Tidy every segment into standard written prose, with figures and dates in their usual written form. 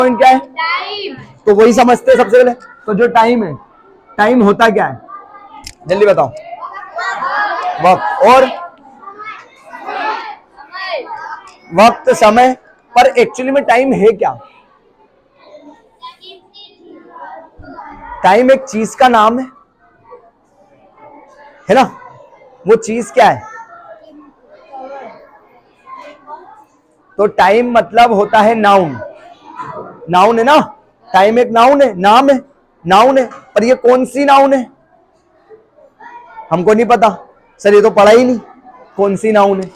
Point क्या है? Time. तो वही समझते हैं सबसे पहले। तो जो टाइम है, टाइम होता क्या है? जल्दी बताओ। वक्त। और वक्त, समय। पर एक्चुअली में टाइम है क्या? टाइम एक चीज का नाम है ना? वो चीज क्या है? तो टाइम मतलब होता है नाउन। नाउन है ना? टाइम एक नाउन है, नाम है, नाउन है। पर ये कौन सी नाउन है हमको नहीं पता सर, ये तो पढ़ा ही नहीं कौन सी नाउन है।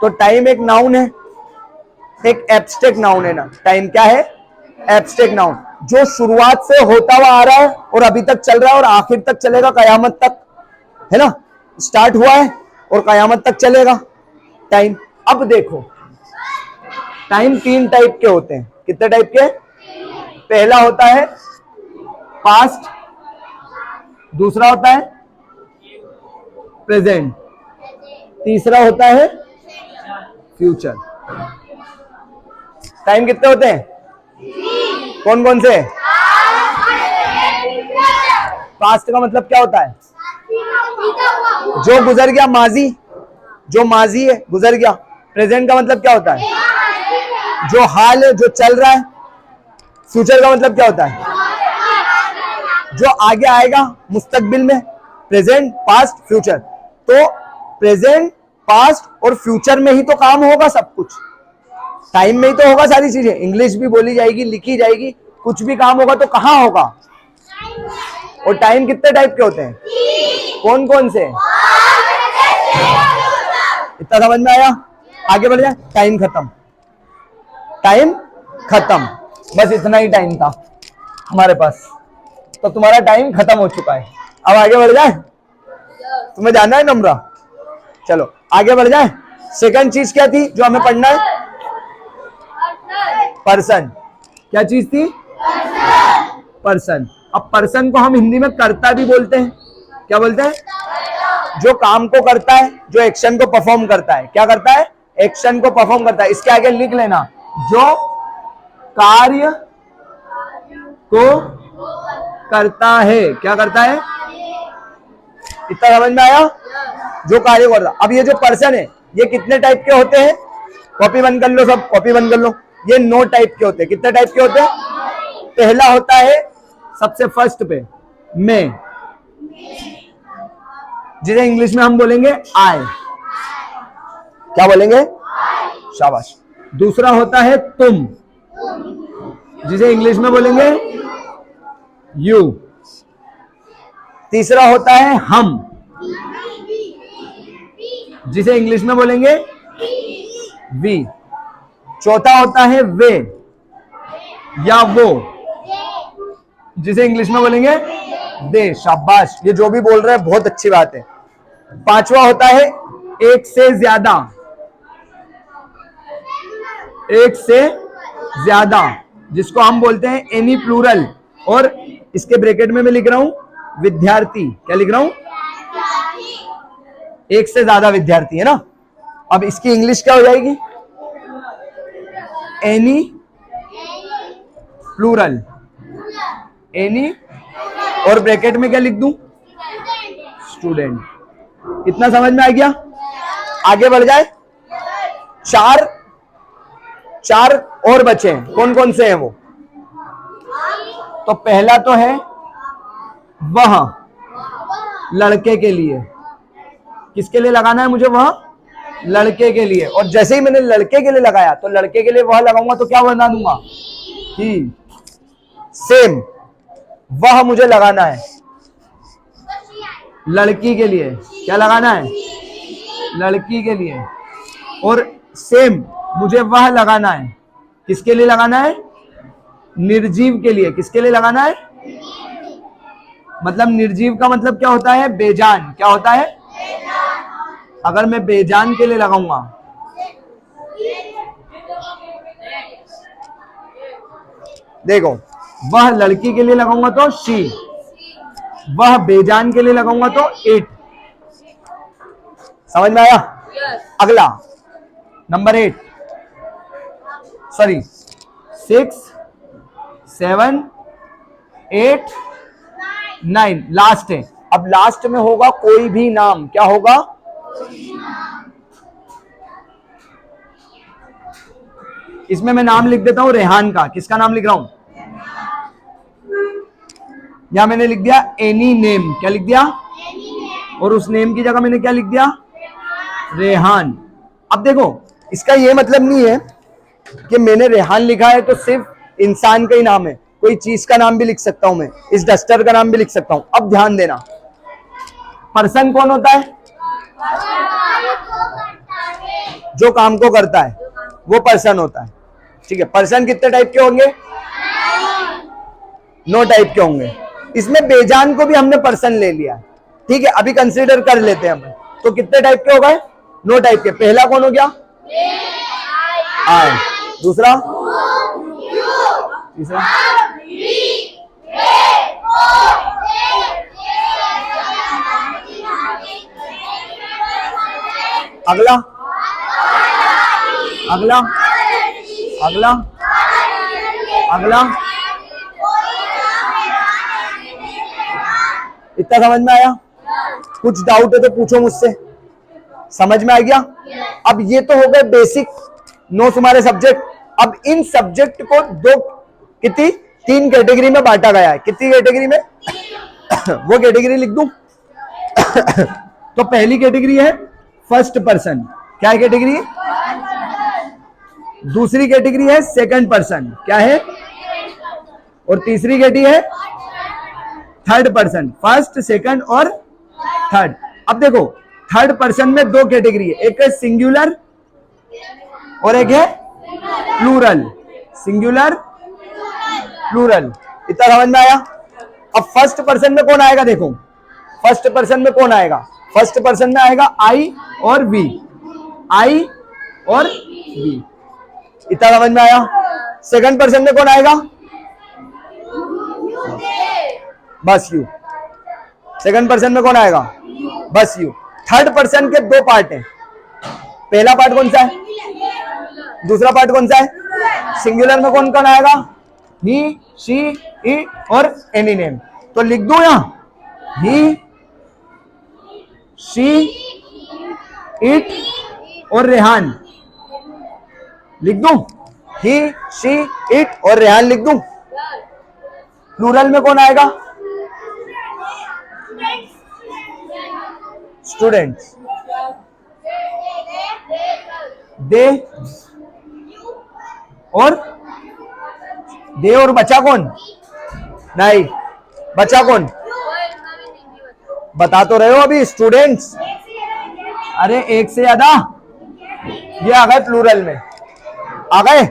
तो टाइम एक नाउन है, एक एब्स्ट्रैक्ट नाउन है ना। टाइम क्या है? एब्स्ट्रैक्ट नाउन, जो शुरुआत से होता हुआ आ रहा है और अभी तक चल रहा है और आखिर तक चलेगा, कयामत तक, है ना? स्टार्ट हुआ है और कयामत तक चलेगा टाइम। अब देखो, टाइम 3 टाइप के होते हैं। कितने टाइप के? पहला होता है पास्ट, दूसरा होता है प्रेजेंट, तीसरा होता है फ्यूचर। टाइम कितने होते हैं? कौन कौन से? पास्ट का मतलब क्या होता है? जो गुजर गया, माजी, जो माजी है गुजर गया। प्रेजेंट का मतलब क्या होता है? जो हाल है, जो चल रहा है। फ्यूचर का मतलब क्या होता है? जो आगे आएगा मुस्तकबिल में। Present, past, future. तो प्रेजेंट, पास्ट और फ्यूचर में ही तो काम होगा सब कुछ। टाइम में ही तो होगा सारी चीजें। इंग्लिश भी बोली जाएगी, लिखी जाएगी, कुछ भी काम होगा तो कहां होगा? और टाइम कितने टाइप के होते हैं? कौन कौन से? इतना समझ में आया? आगे बढ़ जाए। टाइम खत्म, टाइम खत्म। बस इतना ही टाइम था हमारे पास, तो तुम्हारा टाइम खत्म हो चुका है। अब आगे बढ़ जाए। तुम्हें जाना है नम्रा? चलो आगे बढ़ जाए। सेकंड चीज क्या थी जो हमें पढ़ना है? पर्सन। क्या चीज थी? पर्सन। अब पर्सन को हम हिंदी में कर्ता भी बोलते हैं। क्या बोलते हैं? जो काम को करता है, जो एक्शन को परफॉर्म करता है। क्या करता है? एक्शन को परफॉर्म करता है। इसके आगे लिख लेना, जो कार्य को करता है। क्या करता है? इतना समझ में आया? जो कार्य करता। अब ये जो पर्सन है, ये कितने टाइप के होते हैं? कॉपी बंद कर लो, सब कॉपी बंद कर लो। ये 9 टाइप के होते हैं। कितने टाइप के होते हैं? पहला होता है सबसे फर्स्ट पे मैं, जिसे इंग्लिश में हम बोलेंगे आई। क्या बोलेंगे? शाबाश। दूसरा होता है तुम, जिसे इंग्लिश में बोलेंगे यू। तीसरा होता है हम, जिसे इंग्लिश में बोलेंगे वी। चौथा होता है वे या वो, जिसे इंग्लिश में बोलेंगे दे। शाबाश, ये जो भी बोल रहे हैं बहुत अच्छी बात है। पांचवा होता है एक से ज्यादा, एक से ज्यादा, जिसको हम बोलते हैं एनी प्लूरल। और इसके ब्रैकेट में मैं लिख रहा हूं विद्यार्थी। क्या लिख रहा हूं? एक से ज्यादा विद्यार्थी, है ना? अब इसकी इंग्लिश क्या हो जाएगी? एनी प्लूरल, एनी, और ब्रैकेट में क्या लिख दूं? स्टूडेंट। इतना समझ में आ गया? आगे बढ़ जाए। चार और बचे हैं। कौन कौन से हैं वो? तो पहला तो है वह, लड़के के लिए। किसके लिए लगाना है मुझे? वह लड़के के लिए। और जैसे ही मैंने लड़के के लिए लगाया, तो लड़के के लिए वह लगाऊंगा तो क्या बना दूंगा? ही। सेम, वह मुझे लगाना है लड़की के लिए। क्या लगाना है? लड़की के लिए। और सेम मुझे वह लगाना है। किसके लिए लगाना है? निर्जीव के लिए। किसके लिए लगाना है? मतलब निर्जीव का मतलब क्या होता है? बेजान। क्या होता है? अगर मैं बेजान के लिए लगाऊंगा, देखो, वह लड़की के लिए लगाऊंगा तो शी, वह बेजान के लिए लगाऊंगा तो इट। समझ में आया? अगला नंबर 8, सॉरी 6, 7 8 9 लास्ट है। अब लास्ट में होगा कोई भी नाम। क्या होगा? इसमें मैं नाम लिख देता हूं रेहान का। किसका नाम लिख रहा हूं? यहां मैंने लिख दिया एनी नेम। क्या लिख दिया? और उस नेम की जगह मैंने क्या लिख दिया? रेहान। अब देखो, इसका ये मतलब नहीं है कि मैंने रेहान लिखा है तो सिर्फ इंसान का ही नाम है, कोई चीज का नाम भी लिख सकता हूं मैं, इस डस्टर का नाम भी लिख सकता हूं। अब ध्यान देना, पर्सन कौन होता है? जो काम को करता है वो पर्सन होता है। ठीक है, पर्सन कितने टाइप के होंगे? 9 टाइप के होंगे। इसमें बेजान को भी हमने पर्सन ले लिया। ठीक है, अभी कंसीडर कर लेते हैं हम। तो कितने टाइप के हो गए? 9 टाइप के। पहला कौन हो गया? आई। दूसरा? तीसरा? अगला? अगला? अगला? अगला? इतना समझ में आया? कुछ डाउट है तो पूछो मुझसे। समझ में आ गया? अब ये तो हो गए बेसिक 9 तुम्हारे सब्जेक्ट। अब इन सब्जेक्ट को 3 कैटेगरी में बांटा गया है। कितनी कैटेगरी में? वो कैटेगरी लिख दूं? तो पहली कैटेगरी है फर्स्ट पर्सन। क्या है कैटेगरी? दूसरी कैटेगरी है सेकंड पर्सन। क्या है? और तीसरी कैटेगरी है थर्ड पर्सन। फर्स्ट, सेकंड और थर्ड। अब देखो, थर्ड पर्सन में 2 कैटेगरी है, एक है सिंगुलर और एक है प्लूरल। Singular, plural. इतना समझ में आया? अब फर्स्ट पर्सन में कौन आएगा? देखो, फर्स्ट पर्सन में कौन आएगा? फर्स्ट पर्सन में आएगा आई और वी। आई और वी। इतना समझ में आया? सेकंड पर्सन में कौन आएगा? बस यू। सेकंड पर्सन में कौन आएगा? बस यू। थर्ड पर्सन के 2 पार्ट हैं। पहला पार्ट कौन सा है? दूसरा पार्ट कौन सा है? सिंगुलर में कौन कौन आएगा? ही, शी, इट और एनी नेम। तो लिख दूं यहां ही, शी, इट और रेहान। लिख दूं ही, शी, इट और रेहान लिख दूं? प्लूरल में कौन आएगा? स्टूडेंट्स। दे और बचा कौन? नहीं, बचा कौन? बता तो रहे हो अभी, स्टूडेंट्स। अरे एक से ज्यादा, ये आ गए प्लूरल में। आ गए?